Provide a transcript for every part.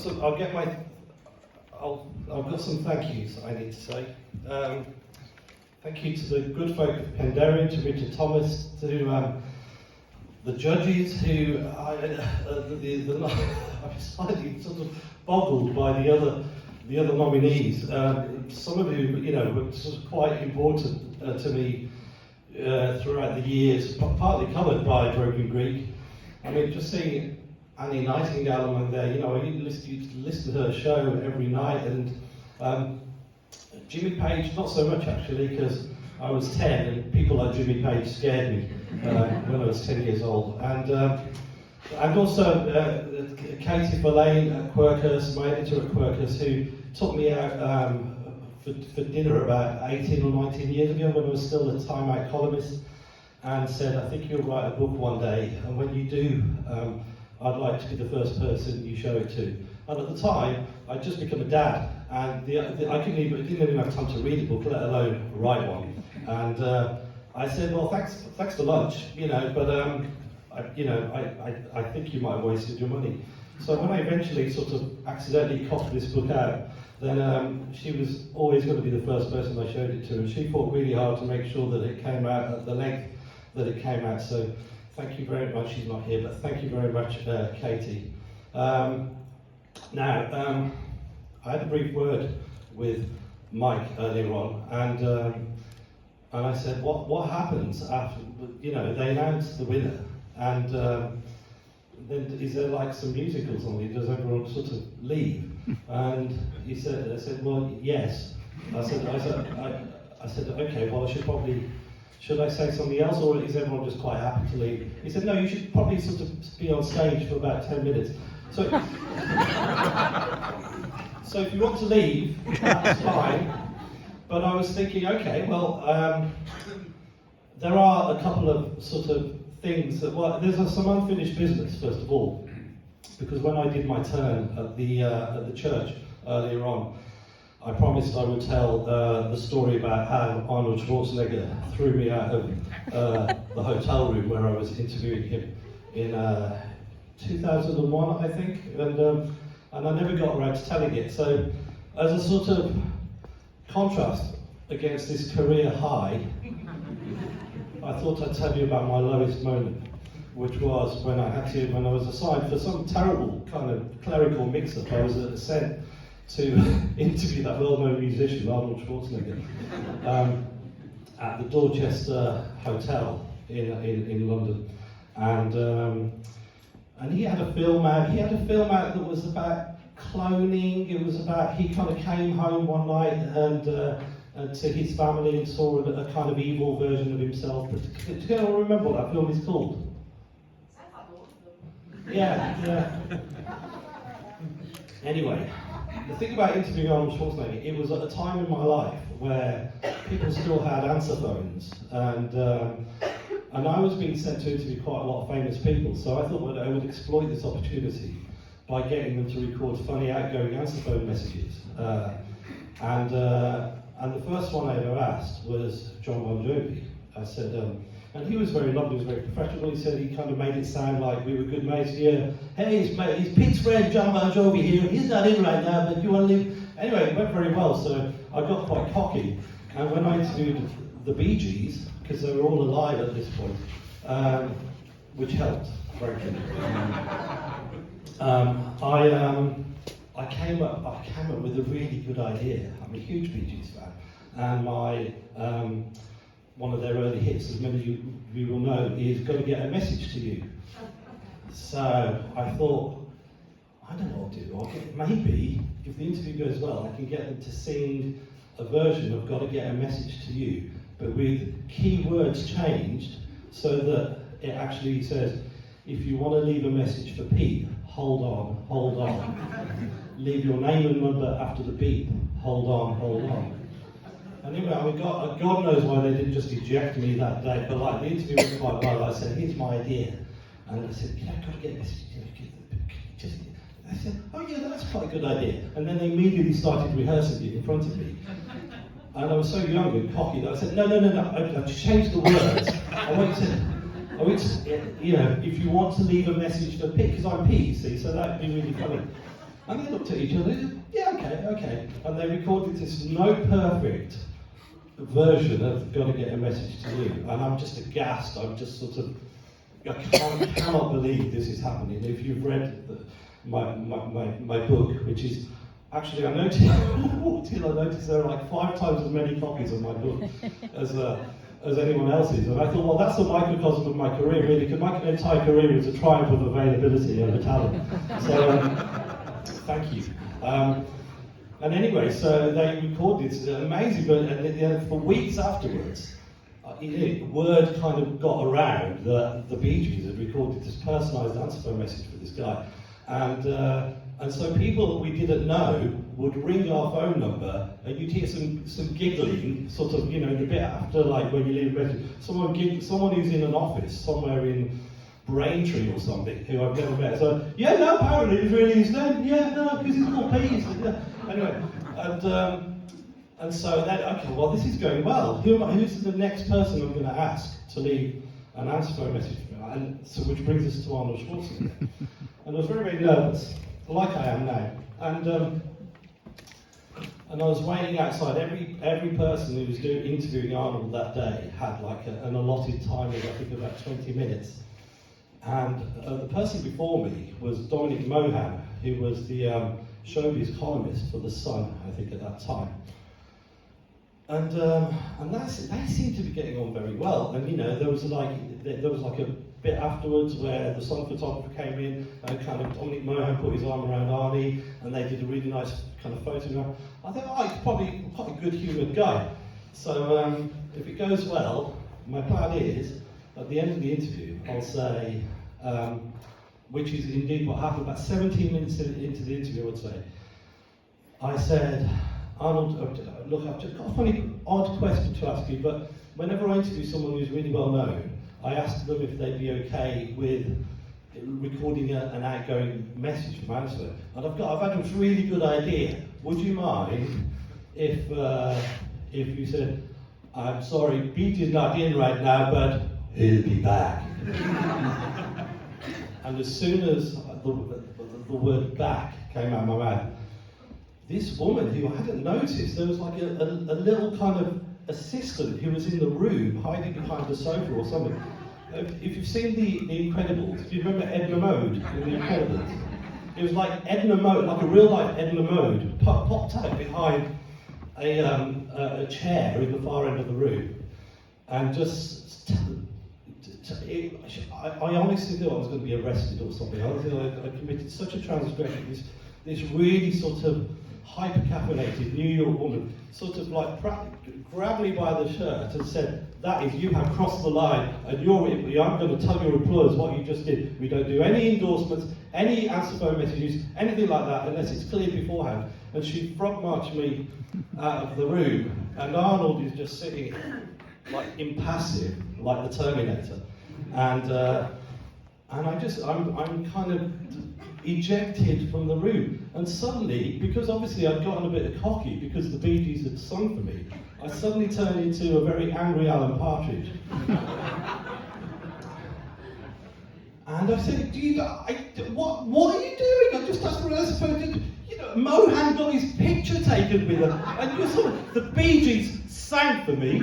So I've got some thank yous I need to say. Thank you to the good folk of Penderyn, to Richard Thomas, to the judges who I'm slightly sort of boggled by the other nominees. Some of whom, were sort of quite important to me throughout the years, partly covered by Broken Greek. I mean, just seeing Annie Nightingale among there, I used to listen to her show every night, and Jimmy Page, not so much actually, because I was 10 and people like Jimmy Page scared me when I was 10 years old. And also Katie Verlaine at Quercus, my editor at Quercus, who took me out for dinner about 18 or 19 years ago when I was still a Time Out columnist, and said, I think you'll write a book one day, and when you do, I'd like to be the first person you show it to. And at the time, I'd just become a dad, and I didn't even have time to read a book, let alone write one. And I said, well, thanks for lunch, but I think you might have wasted your money. So when I eventually sort of accidentally copied this book out, then she was always going to be the first person I showed it to, and she fought really hard to make sure that it came out at the length that it came out. So thank you very much. She's not here, but thank you very much, Katie. Now, I had a brief word with Mike earlier on, and I said, what happens after, they announce the winner, and then is there like some music or something? Does everyone sort of leave? And I said, well, yes. I said, okay, well, should I say something else, or is everyone just quite happy to leave? He said, no, you should probably sort of be on stage for about 10 minutes. So, so if you want to leave, that's fine. But I was thinking, okay, well, there are a couple of sort of things that, well, there's some unfinished business, first of all, because when I did my turn at the church earlier on, I promised I would tell the story about how Arnold Schwarzenegger threw me out of the hotel room where I was interviewing him in 2001, I think, and I never got around to telling it. So, as a sort of contrast against this career high, I thought I'd tell you about my lowest moment, which was when I was assigned for some terrible kind of clerical mix-up. I was sent to interview that well-known musician, Arnold Schwarzenegger, at the Dorchester Hotel in London, and he had a film out. He had a film out that was about cloning. It was about, he kind of came home one night and to his family and saw a kind of evil version of himself. But do you all remember what that film is called? Yeah. Anyway, the thing about interviewing Arnold Schwarzenegger, it was at a time in my life where people still had answer phones, and I was being sent to interview quite a lot of famous people, so I thought I would exploit this opportunity by getting them to record funny outgoing answer phone messages. And the first one I ever asked was John Bon Jovi. I said, and he was very lovely, he was very professional. He said he kind of made it sound like we were good mates. Yeah, hey, it's Pete's friend John Bon Jovi here. He's not in right now, but you want to leave? Anyway, it went very well, so I got quite cocky. And when I interviewed the Bee Gees, because they were all alive at this point, which helped, frankly. I came up with a really good idea. I'm a huge Bee Gees fan, and one of their early hits, as many of you will know, is "Got to Get a Message to You." So I thought, I don't know what to do. Maybe if the interview goes well, I can get them to sing a version of "Got to Get a Message to You," but with key words changed so that it actually says, if you want to leave a message for Pete, hold on. Leave your name and number after the beep, hold on. Anyway, I mean, God knows why they didn't just eject me that day, but like the interview went quite well. I said, here's my idea. And I said, I've got to get a message. I said, oh yeah, that's quite a good idea. And then they immediately started rehearsing it in front of me. And I was so young and cocky that I said, no, I've changed the words. I want to, if you want to leave a message for Pete, because I'm Pete, you see, so that'd be really funny. And they looked at each other, yeah, okay. And they recorded this no perfect version of Gotta Get a Message to You. And I'm just aghast, I'm just sort of, I cannot believe this is happening. If you've read my book, which is, actually I noticed, I noticed there are like 5 times as many copies of my book as anyone else's. And I thought, well, that's a microcosm of my career, really, because my entire career is a triumph of availability over talent. So, thank you. And anyway, so they recorded this amazing, but for weeks afterwards, word kind of got around that the Bee Gees had recorded this personalised answer phone message for this guy. And so people that we didn't know would ring our phone number, and you'd hear some giggling, sort of, you know, the bit after, like, when you leave a message. Someone who's in an office somewhere in Braintree or something, who I've never met. So, yeah, no, apparently it's really his name. Yeah, no, because he's called Peas. Yeah. Anyway, and so then, okay, well, this is going well. Who's the next person I'm going to ask to leave an answer phone message for me? And so, which brings us to Arnold Schwarzenegger. And I was very, very nervous, like I am now. And I was waiting outside. Every person who was interviewing Arnold that day had like an allotted time of, I think, about 20 minutes. And the person before me was Dominic Mohan, who was the showbiz columnist for The Sun, I think, at that time. And they seemed to be getting on very well. And you know, there was like a bit afterwards where the Sun photographer came in and kind of Dominic Mohan put his arm around Arnie, and they did a really nice kind of photograph. I thought, oh, he's probably quite a good-humoured guy. So if it goes well, my plan is at the end of the interview, I'll say, which is indeed what happened, about 17 minutes into the interview, I would say. I said, Arnold, look, I've just got a funny, odd question to ask you, but whenever I interview someone who's really well known, I ask them if they'd be okay with recording an outgoing message from answer. And I've had a really good idea. Would you mind if you said, I'm sorry, Pete is not in right now, but he'll be back. And as soon as the word back came out of my mouth, this woman who I hadn't noticed, there was like a little kind of assistant who was in the room, hiding behind the sofa or something. If you've seen The Incredibles, do you remember Edna Mode in The Incredibles? It was like Edna Mode, like a real-life Edna Mode, popped out behind a chair in the far end of the room, and just... I honestly thought I was going to be arrested or something. I committed such a transgression. This really sort of hyper-caffeinated New York woman sort of like grabbed me by the shirt and said, that is, you have crossed the line, and I'm going to tell your employers what you just did. We don't do any endorsements, any answer phone messages, anything like that, unless it's clear beforehand. And she frog marched me out of the room, and Arnold is just sitting like impassive, like the Terminator. And I'm kind of ejected from the room. And suddenly, because obviously I'd gotten a bit of cocky because the Bee Gees had sung for me, I suddenly turned into a very angry Alan Partridge. And I said, what are you doing? I just asked for an supposed, you know, Mohan got his picture taken with her, and you saw the Bee Gees sang for me.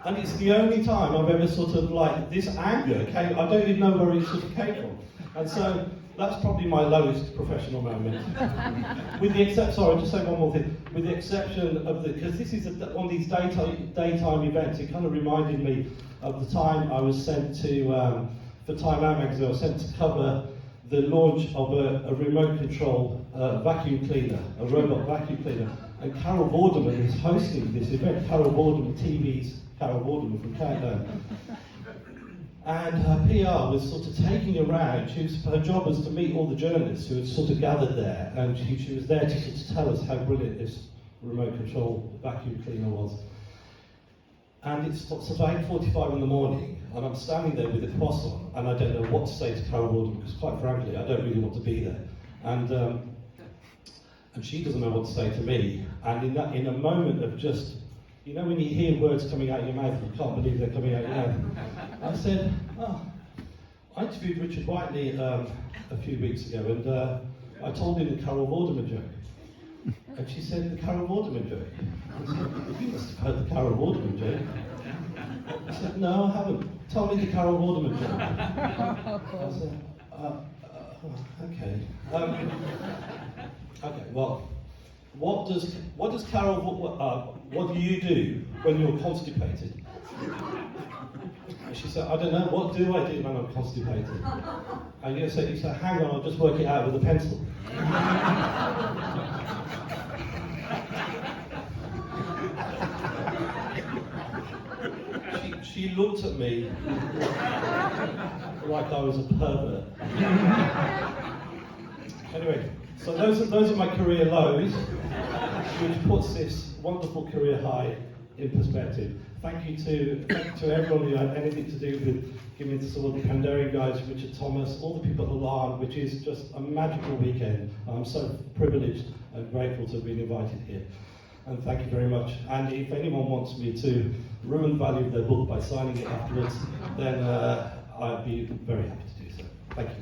And it's the only time I've ever sort of like, this anger came, I don't even know where it sort of came from. And so, that's probably my lowest professional moment. With the exception, sorry, just say one more thing. With the exception of because this is one of these daytime events, it kind of reminded me of the time I was sent to, for Time Out magazine, I was sent to cover the launch of a remote control vacuum cleaner, a robot vacuum cleaner. And Carol Vorderman is hosting this event. Carol Vorderman, TV's Carol Vorderman from Countdown. And her PR was sort of taking around, her job was to meet all the journalists who had sort of gathered there, and she was there to sort of tell us how brilliant this remote control vacuum cleaner was. And it's sort of 8:45 in the morning, and I'm standing there with a croissant, and I don't know what to say to Carol Vorderman, because quite frankly, I don't really want to be there. And she doesn't know what to say to me. And in a moment of just, you know when you hear words coming out of your mouth and you can't believe they're coming out of your mouth? I said, I interviewed Richard Whiteley a few weeks ago, I told him the Carol Vorderman joke. And she said, the Carol Vorderman joke. I said, you must have heard the Carol Vorderman joke. I said, no, I haven't. Tell me the Carol Vorderman joke. I said, okay. Okay, well, what do you do when you're constipated? And she said, I don't know, what do I do when I'm constipated? And you said, hang on, I'll just work it out with a pencil. She looked at me like I was a pervert. Anyway, so those are my career lows, which puts this wonderful career high in perspective. Thank you to everyone who had anything to do with giving to some of the Pandarian guys, Richard Thomas, all the people at Laugharne, which is just a magical weekend. I'm so privileged and grateful to have been invited here. And thank you very much. And if anyone wants me to ruin the value of their book by signing it afterwards, then I'd be very happy to do so. Thank you.